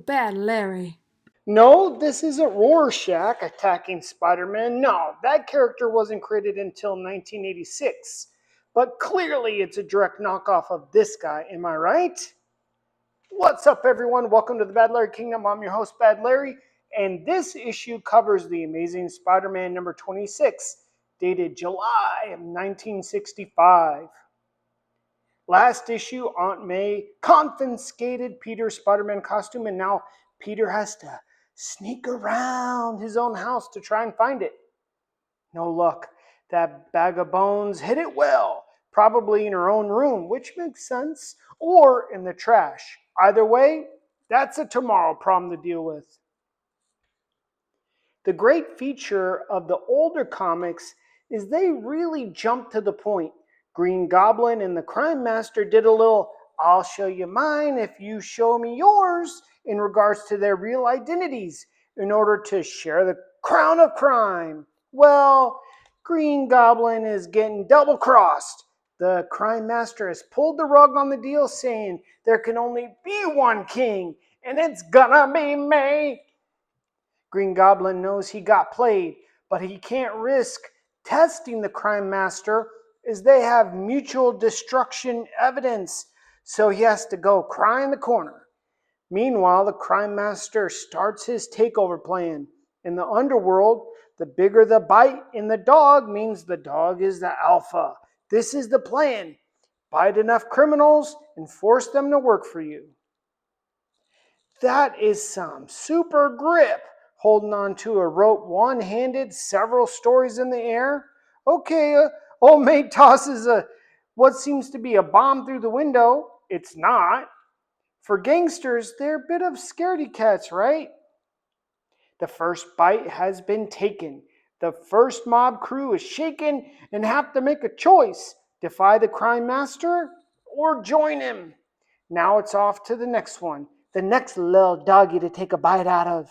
Bad Larry. No, this isn't Rorschach attacking Spider-Man. No, that character wasn't created until 1986. But clearly it's a direct knockoff of this guy, am I right? What's up, everyone? Welcome to the Bad Larry Kingdom. I'm your host, Bad Larry, and this issue covers The Amazing Spider-Man number 26, dated July of 1965. Last issue, Aunt May confiscated Peter's Spider-Man costume, and now Peter has to sneak around his own house to try and find it. No luck. That bag of bones hid it well, probably in her own room, which makes sense, or in the trash. Either way, that's a tomorrow problem to deal with. The great feature of the older comics is they really jump to the point. Green Goblin and the Crime Master did a little, I'll show you mine if you show me yours, in regards to their real identities in order to share the crown of crime. Well, Green Goblin is getting double-crossed. The Crime Master has pulled the rug on the deal, saying there can only be one king, and it's gonna be me. Green Goblin knows he got played, but he can't risk testing the Crime Master as they have mutual destruction evidence, so he has to go cry in the corner. Meanwhile, the Crime Master starts his takeover plan. In the underworld, the bigger the bite in the dog means the dog is the alpha. This is the plan. Bite enough criminals and force them to work for you. That is some super grip, holding on to a rope one-handed, several stories in the air. Okay, old mate tosses what seems to be a bomb through the window. It's not. For gangsters, they're a bit of scaredy cats, right? The first bite has been taken. The first mob crew is shaken and have to make a choice: defy the Crime Master or join him. Now it's off to the next one, the next little doggy to take a bite out of.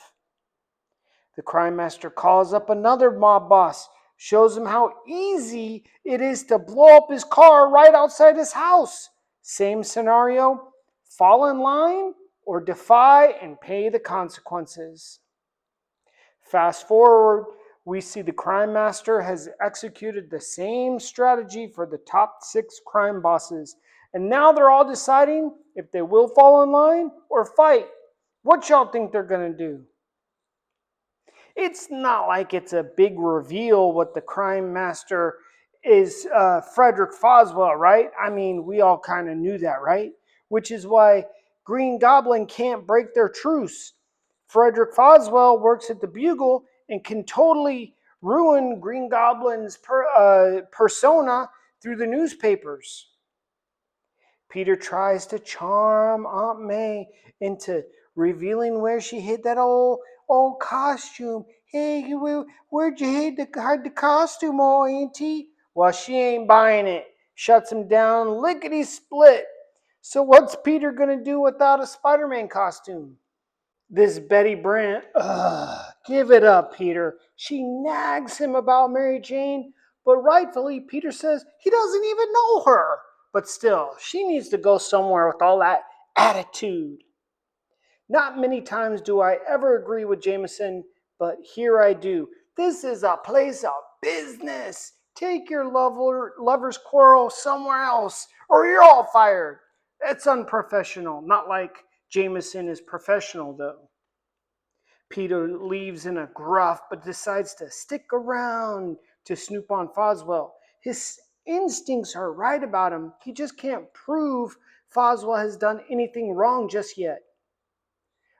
The Crime Master calls up another mob boss, shows him how easy it is to blow up his car right outside his house. Same scenario: fall in line or defy and pay the consequences. Fast forward, we see the Crime Master has executed the same strategy for the top 6 crime bosses. And now they're all deciding if they will fall in line or fight. What y'all think they're going to do? It's not like it's a big reveal what the Crime Master is Frederick Foswell, right? I mean, we all kind of knew that, right? Which is why Green Goblin can't break their truce. Frederick Foswell works at the Bugle and can totally ruin Green Goblin's persona through the newspapers. Peter tries to charm Aunt May into revealing where she hid that old costume. Hey, where'd you hide the costume, old auntie? Well, she ain't buying it. Shuts him down lickety split. So what's Peter gonna do without a Spider-Man costume? This Betty Brant, give it up, Peter. She nags him about Mary Jane, but rightfully, Peter says he doesn't even know her. But still, she needs to go somewhere with all that attitude. Not many times do I ever agree with Jameson, but here I do. This is a place of business. Take your lover's quarrel somewhere else, or you're all fired. That's unprofessional. Not like Jameson is professional, though. Peter leaves in a gruff, but decides to stick around to snoop on Foswell. His instincts are right about him. He just can't prove Foswell has done anything wrong just yet.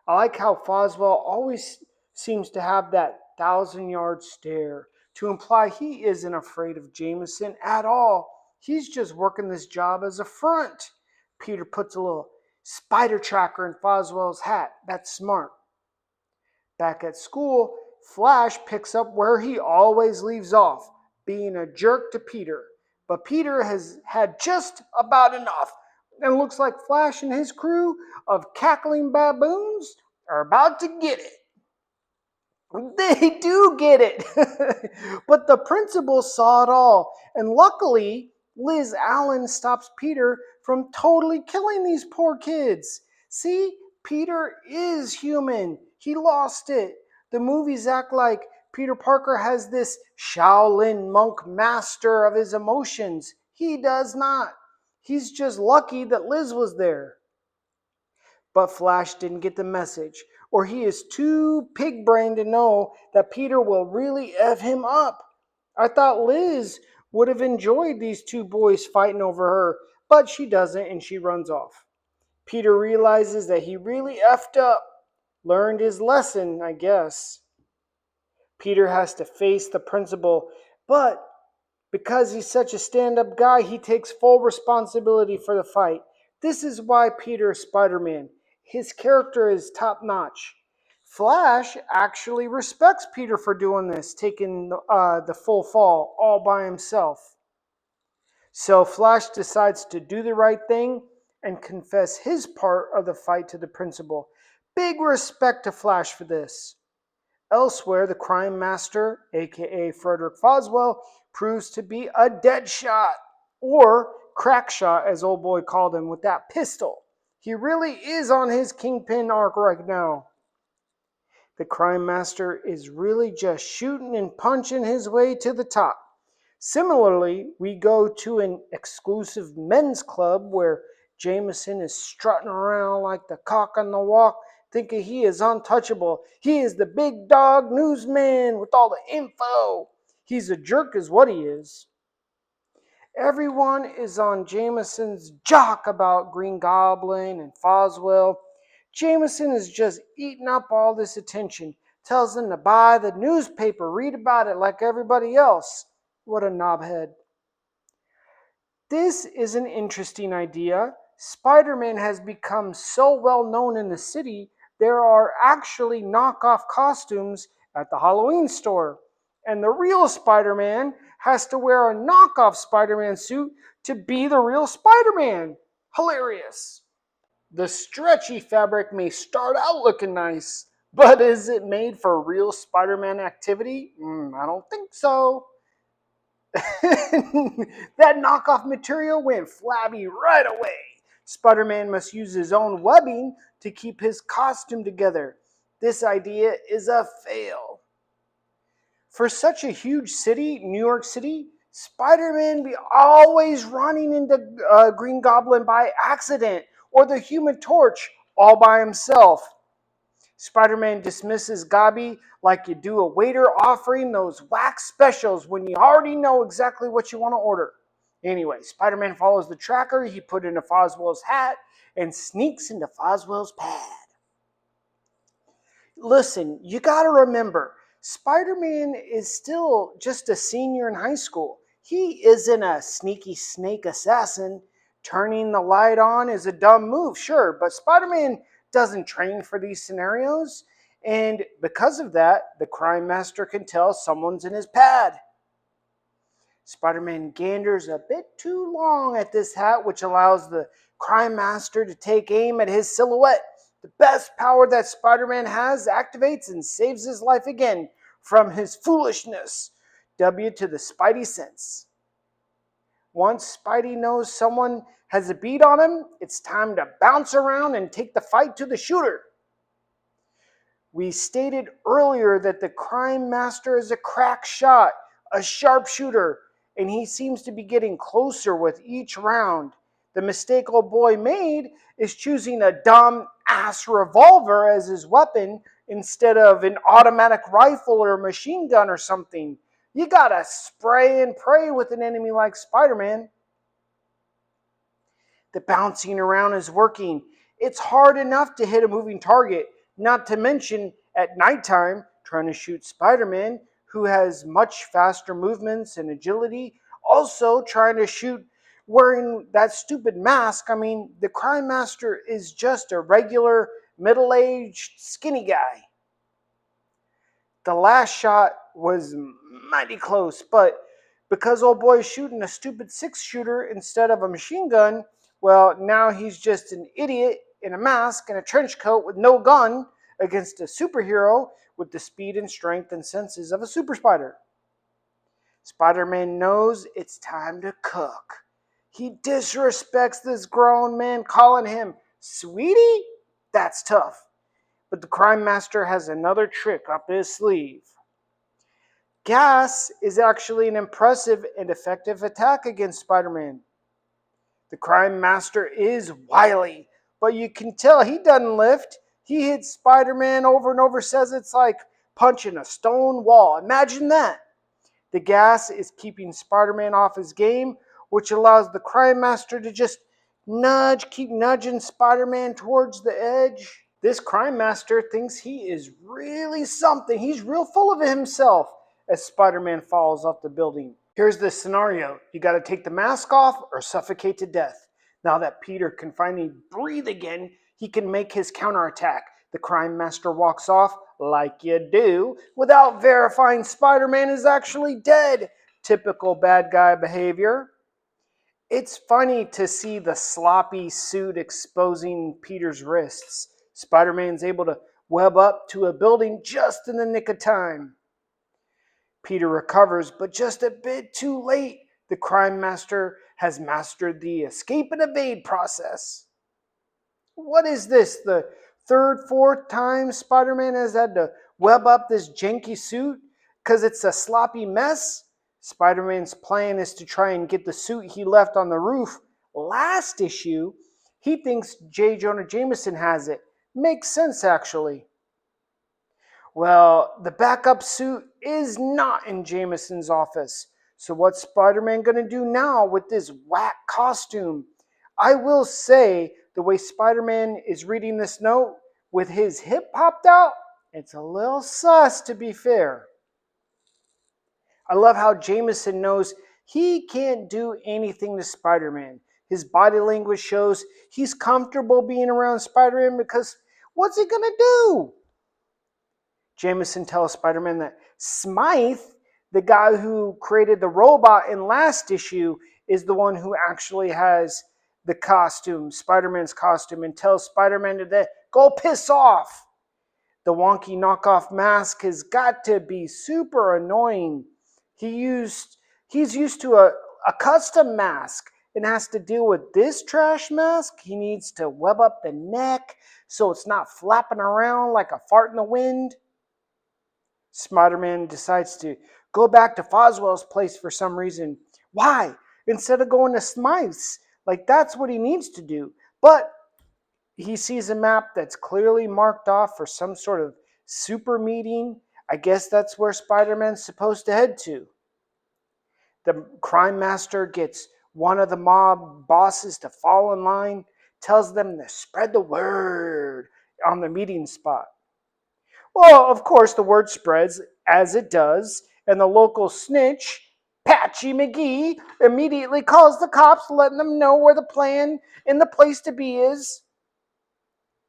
I like how Foswell always seems to have that 1,000-yard stare to imply he isn't afraid of Jameson at all. He's just working this job as a front. Peter puts a little spider tracker in Foswell's hat. That's smart. Back at school, Flash picks up where he always leaves off, being a jerk to Peter. But Peter has had just about enough, and looks like Flash and his crew of cackling baboons are about to get it. They do get it. But the principal saw it all, and luckily, Liz Allen stops Peter from totally killing these poor kids. See, Peter is human. He lost it. The movies act like Peter Parker has this Shaolin monk master of his emotions. He does not. He's just lucky that Liz was there. But Flash didn't get the message, or he is too pig brained to know that Peter will really F him up. I thought Liz would have enjoyed these two boys fighting over her, but she doesn't and she runs off. Peter realizes that he really effed up, learned his lesson, I guess. Peter has to face the principal, but because he's such a stand up guy, he takes full responsibility for the fight. This is why Peter is Spider Man. His character is top notch. Flash actually respects Peter for doing this, taking the full fall all by himself. So Flash decides to do the right thing and confess his part of the fight to the principal. Big respect to Flash for this. Elsewhere, the crime master, aka Frederick Foswell, proves to be a dead shot, or crack shot as old boy called him with that pistol. He really is on his kingpin arc right now. The crime master is really just shooting and punching his way to the top. Similarly, we go to an exclusive men's club where Jameson is strutting around like the cock on the walk, thinking he is untouchable. He is the big dog newsman with all the info. He's a jerk is what he is. Everyone is on Jameson's jock about Green Goblin and Foswell. Jameson is just eating up all this attention, tells them to buy the newspaper, read about it like everybody else. What a knobhead. This is an interesting idea. Spider-Man has become so well known in the city, there are actually knockoff costumes at the Halloween store. And the real Spider-Man has to wear a knockoff Spider-Man suit to be the real Spider-Man. Hilarious. The stretchy fabric may start out looking nice, but is it made for real Spider-Man activity? I don't think so. That knockoff material went flabby right away. Spider-Man must use his own webbing to keep his costume together. This idea is a fail. For such a huge city, New York City, Spider-Man be always running into Green Goblin by accident, or the Human Torch all by himself. Spider-Man dismisses Gobby like you do a waiter offering those wax specials when you already know exactly what you want to order. Anyway, Spider-Man follows the tracker he put into Foswell's hat and sneaks into Foswell's pad. Listen, you gotta remember, Spider-Man is still just a senior in high school. He isn't a sneaky snake assassin. Turning the light on is a dumb move, sure, but Spider-Man doesn't train for these scenarios, and because of that, the crime master can tell someone's in his pad. Spider-Man ganders a bit too long at this hat, which allows the crime master to take aim at his silhouette. The best power that Spider-Man has activates and saves his life again from his foolishness. W to the Spidey sense. Once Spidey knows someone has a beat on him, it's time to bounce around and take the fight to the shooter. We stated earlier that the crime master is a crack shot, a sharpshooter, and he seems to be getting closer with each round. The mistake old boy made is choosing a dumb ass revolver as his weapon instead of an automatic rifle or a machine gun or something. You gotta spray and pray with an enemy like Spider-Man. The bouncing around is working. It's hard enough to hit a moving target, not to mention at nighttime trying to shoot Spider-Man, who has much faster movements and agility, also trying to shoot wearing that stupid mask. I mean, the crime master is just a regular middle-aged skinny guy. The last shot was mighty close, but because old boy is shooting a stupid 6-shooter instead of a machine gun, well, now he's just an idiot in a mask and a trench coat with no gun against a superhero with the speed and strength and senses of a super spider. Spider-Man knows it's time to cook. He disrespects this grown man, calling him sweetie. That's tough. But the crime master has another trick up his sleeve. Gas is actually an impressive and effective attack against Spider-Man. The crime master is wily, but you can tell he doesn't lift. He hits Spider-Man over and over, says it's like punching a stone wall. Imagine that. The gas is keeping Spider-Man off his game, which allows the crime master to just keep nudging Spider-Man towards the edge. This crime master thinks he is really something. He's real full of himself as Spider-Man falls off the building. Here's the scenario. You got to take the mask off or suffocate to death. Now that Peter can finally breathe again, he can make his counterattack. The crime master walks off, like you do, without verifying Spider-Man is actually dead. Typical bad guy behavior. It's funny to see the sloppy suit exposing Peter's wrists. Spider-Man's able to web up to a building just in the nick of time. Peter recovers, but just a bit too late. The crime master has mastered the escape and evade process. What is this? The third, fourth time Spider-Man has had to web up this janky suit because it's a sloppy mess? Spider-Man's plan is to try and get the suit he left on the roof last issue. He thinks J. Jonah Jameson has it. Makes sense, actually. Well, the backup suit is not in Jameson's office. So what's Spider-Man going to do now with this whack costume? I will say, the way Spider-Man is reading this note with his hip popped out, it's a little sus, to be fair. I love how Jameson knows he can't do anything to Spider-Man. His body language shows he's comfortable being around Spider-Man because what's he going to do? Jameson tells Spider-Man that Smythe, the guy who created the robot in last issue, is the one who actually has the costume, Spider-Man's costume, and tells Spider-Man to go piss off. The wonky knockoff mask has got to be super annoying. He's used to a custom mask and has to deal with this trash mask. He needs to web up the neck so it's not flapping around like a fart in the wind. Spider-Man decides to go back to Foswell's place for some reason. Why? Instead of going to Smythe's. Like, that's what he needs to do. But he sees a map that's clearly marked off for some sort of super meeting. I guess that's where Spider-Man's supposed to head to. The crime master gets one of the mob bosses to fall in line, tells them to spread the word on the meeting spot. Well, of course, the word spreads as it does, and the local snitch, Patchy McGee, immediately calls the cops, letting them know where the plan and the place to be is.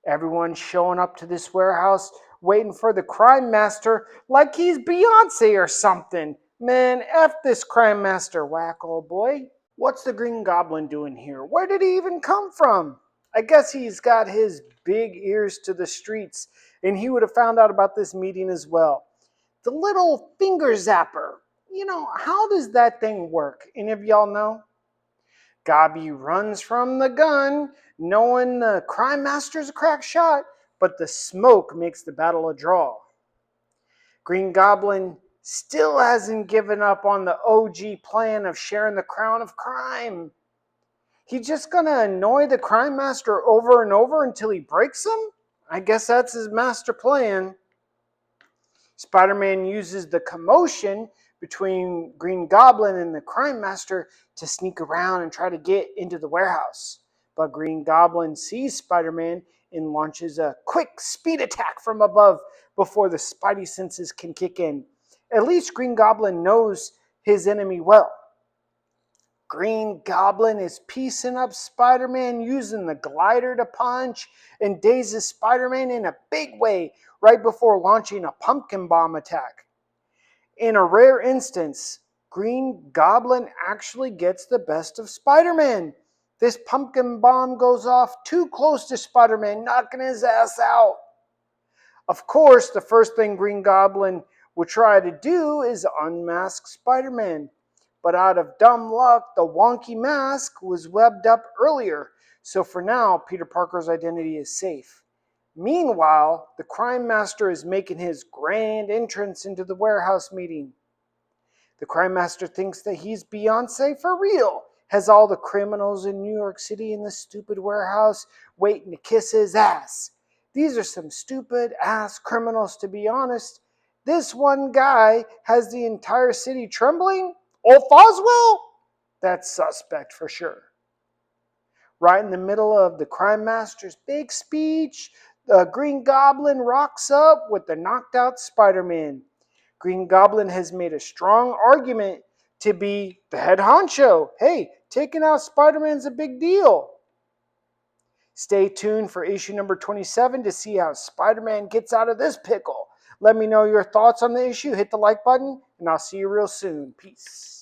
Everyone's showing up to this warehouse, waiting for the crime master like he's Beyonce or something. Man, F this crime master, whack, old boy. What's the Green Goblin doing here? Where did he even come from? I guess he's got his big ears to the streets, and he would have found out about this meeting as well. The little finger zapper. You know, how does that thing work? Any of y'all know? Gobby runs from the gun, knowing the crime master's a crack shot, but the smoke makes the battle a draw. Green Goblin still hasn't given up on the OG plan of sharing the crown of crime. He's just gonna annoy the crime master over and over until he breaks him? I guess that's his master plan. Spider-Man uses the commotion between Green Goblin and the crime master to sneak around and try to get into the warehouse. But Green Goblin sees Spider-Man and launches a quick speed attack from above before the Spidey senses can kick in. At least Green Goblin knows his enemy well. Green Goblin is piecing up Spider-Man using the glider to punch and dazes Spider-Man in a big way right before launching a pumpkin bomb attack. In a rare instance, Green Goblin actually gets the best of Spider-Man. This pumpkin bomb goes off too close to Spider-Man, knocking his ass out. Of course, the first thing Green Goblin would try to do is unmask Spider-Man. But out of dumb luck, the wonky mask was webbed up earlier. So for now, Peter Parker's identity is safe. Meanwhile, the crime master is making his grand entrance into the warehouse meeting. The crime master thinks that he's Beyonce for real, has all the criminals in New York City in the stupid warehouse waiting to kiss his ass. These are some stupid ass criminals, to be honest. This one guy has the entire city trembling? Old Foswell? That's suspect for sure. Right in the middle of the crime master's big speech, the Green Goblin rocks up with the knocked out Spider-Man. Green Goblin has made a strong argument to be the head honcho. Hey, taking out Spider-Man's a big deal. Stay tuned for issue number 27 to see how Spider-Man gets out of this pickle. Let me know your thoughts on the issue. Hit the like button, and I'll see you real soon. Peace.